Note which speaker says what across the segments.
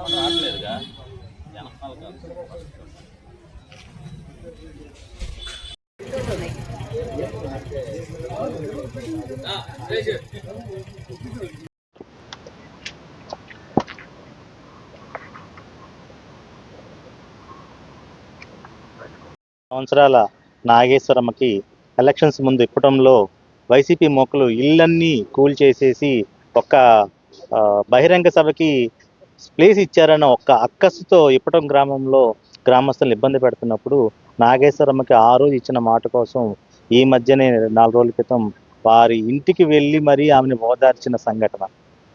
Speaker 1: సంవత్సరాల నాగేశ్వరమ్మకి ఎలక్షన్స్ ముందు ఇప్పటంలో వైసీపీ మొక్కలు ఇళ్ళన్నీ కూల్చేసేసి ఒక బహిరంగ సభకి ప్లేస్ ఇచ్చారన్న ఒక్క అక్కసుతో ఇప్పటం గ్రామంలో గ్రామస్తులను ఇబ్బంది పెడుతున్నప్పుడు నాగేశ్వరమ్మకి ఆ రోజు ఇచ్చిన మాట కోసం ఈ మధ్యనే 4 రోజుల క్రితం వారి ఇంటికి వెళ్ళి మరీ ఆమెను ఓదార్చిన సంఘటన.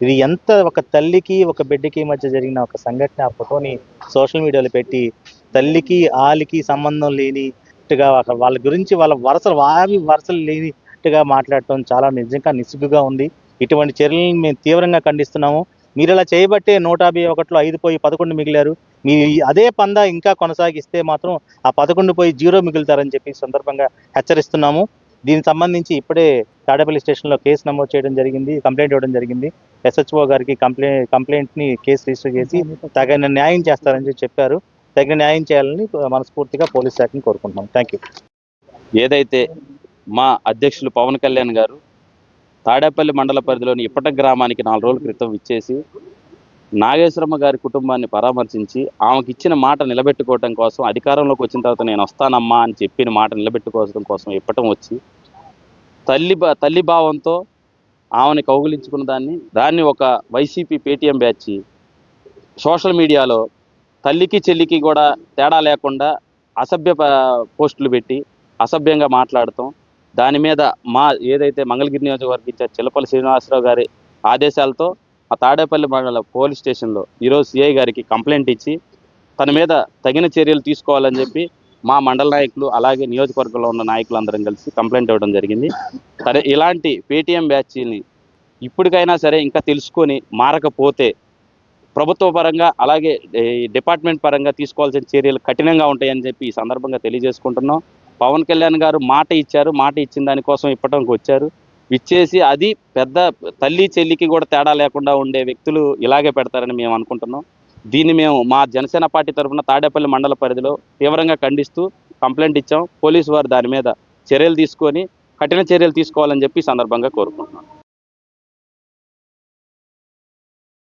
Speaker 1: ఇది ఎంత ఒక తల్లికి ఒక బిడ్డకి మధ్య జరిగిన ఒక సంఘటన. ఆ ఫోటోని సోషల్ మీడియాలో పెట్టి తల్లికి ఆలికి సంబంధం లేనిట్టుగా వాళ్ళ గురించి వాళ్ళ వరసలు లేనిట్టుగా మాట్లాడటం చాలా నిజంగా నిస్సిగ్గుగా ఉంది. ఇటువంటి చర్యలను మేము తీవ్రంగా ఖండిస్తున్నాము. మీరు ఇలా చేయబట్టే 151లో 5 పోయి 11 మిగిలారు. మీ అదే పందా ఇంకా కొనసాగిస్తే మాత్రం ఆ 11 పోయి 0 మిగులుతారని చెప్పి సందర్భంగా హెచ్చరిస్తున్నాము. దీనికి సంబంధించి ఇప్పుడే తాడేపల్లి స్టేషన్లో కేసు నమోదు చేయడం జరిగింది, కంప్లైంట్ ఇవ్వడం జరిగింది. SHO గారికి కంప్లైంట్ని కేసు రిజిస్టర్ చేసి తగిన న్యాయం చేస్తారని చెప్పారు. తగిన న్యాయం చేయాలని మనస్ఫూర్తిగా పోలీస్ శాఖని కోరుకుంటున్నాం. Thank you.
Speaker 2: ఏదైతే మా అధ్యక్షులు పవన్ కళ్యాణ్ గారు తాడేపల్లి మండల పరిధిలోని ఇప్పట గ్రామానికి 4 రోజుల క్రితం ఇచ్చేసి నాగేశ్వరమ్మ గారి కుటుంబాన్ని పరామర్శించి ఆమెకి ఇచ్చిన మాట నిలబెట్టుకోవడం కోసం, అధికారంలోకి వచ్చిన తర్వాత నేను వస్తానమ్మా అని చెప్పిన మాట నిలబెట్టుకోవడం కోసం ఇప్పటం వచ్చి తల్లి భావంతో ఆమెని కౌగిలించుకున్న దాన్ని ఒక వైసీపీ పేటీఎం బ్యాచ్ సోషల్ మీడియాలో తల్లికి చెల్లికి కూడా తేడా లేకుండా అసభ్య పోస్టులు పెట్టి అసభ్యంగా మాట్లాడటం, దాని మీద ఏదైతే మంగళగిరి నియోజకవర్గ ఇన్ఛార్జ్ చిల్లపల్లి శ్రీనివాసరావు గారి ఆదేశాలతో ఆ తాడేపల్లి మండల పోలీస్ స్టేషన్లో ఈరోజు సిఐ గారికి కంప్లైంట్ ఇచ్చి తన మీద తగిన చర్యలు తీసుకోవాలని చెప్పి మా మండల నాయకులు అలాగే నియోజకవర్గంలో ఉన్న నాయకులందరం కలిసి కంప్లైంట్ ఇవ్వడం జరిగింది. సరే, ఇలాంటి పేటీఎం బ్యాచ్ని ఇప్పటికైనా సరే ఇంకా తెలుసుకొని మారకపోతే ప్రభుత్వ పరంగా అలాగే డిపార్ట్మెంట్ పరంగా తీసుకోవాల్సిన చర్యలు కఠినంగా ఉంటాయని చెప్పి ఈ సందర్భంగా తెలియజేసుకుంటున్నాం. పవన్ కళ్యాణ్ గారు మాట ఇచ్చారు, మాట ఇచ్చిన దానికోసం ఇప్పటికి వచ్చారు. ఇచ్చేసి అది పెద్ద తల్లి చెల్లికి కూడా తేడా లేకుండా ఉండే వ్యక్తులు ఇలాగే పెడతారని మేము అనుకుంటున్నాం. దీన్ని మేము మా జనసేన పార్టీ తరఫున తాడేపల్లి మండల పరిధిలో తీవ్రంగా ఖండిస్తూ కంప్లైంట్ ఇచ్చాం. పోలీసు వారు దాని మీద చర్యలు తీసుకొని కఠిన చర్యలు తీసుకోవాలని చెప్పి సందర్భంగా కోరుకుంటున్నాం.